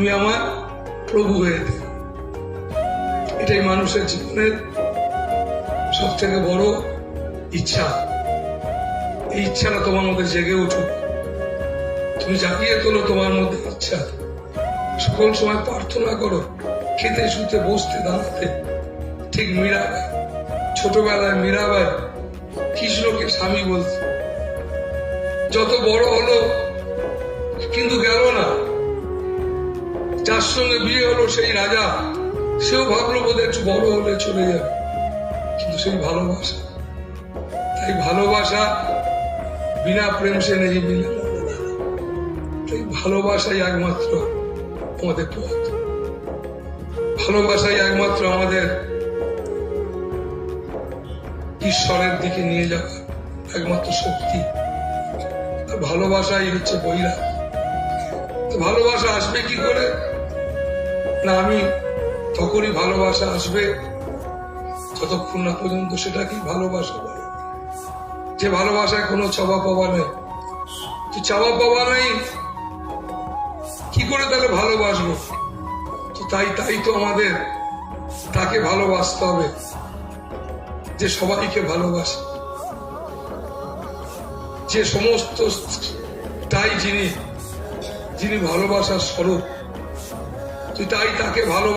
তুমি আমার প্রভু হয়ে দে। এটাই মানুষের জীবনের সব থেকে বড় ইচ্ছা। এই ইচ্ছাটা তোমার মধ্যে জেগে উঠুক, তুমি জাগিয়ে তোলো তোমার মধ্যে ইচ্ছা। সকল সময় প্রার্থনা করো, খেতে শুতে বসতে দাঁড়াতে। ঠিক মীরাবাই, ছোটবেলায় মীরাবাই কৃষ্ণকে স্বামী বলতে, যত বড় হলো কিন্তু গেল না। যার সঙ্গে বিয়ে হলো সেই রাজা, সেও ভাবলো বোধহয় একটু বড় হলে চলে যাবে, কিন্তু সেই ভালোবাসা, তাই ভালোবাসা বিনা প্রেম সে নেই মিলে। তাই ভালোবাসাই একমাত্র আমাদের পথ, ভালোবাসাই একমাত্র আমাদের ঈশ্বরের দিকে নিয়ে যাওয়ার একমাত্র শক্তি। আর ভালোবাসাই হচ্ছে বৈরাগ। ভালোবাসা আসবে কি করে? না, আমি তখনই ভালোবাসা আসবে যতক্ষণ না পর্যন্ত সেটাকে ভালোবাসা বলে, যে ভালোবাসায় কোনো চাওয়া পাওয়া নেই। চাওয়া পাওয়া নেই কি করে তাহলে ভালোবাসবো? তো তাই তো আমাদের তাকে ভালোবাসতে হবে যে সবাইকে ভালোবাসে, যে সমস্ত তাই যিনি ভালোবাসার স্বরূপ। তাই তাকে ভালো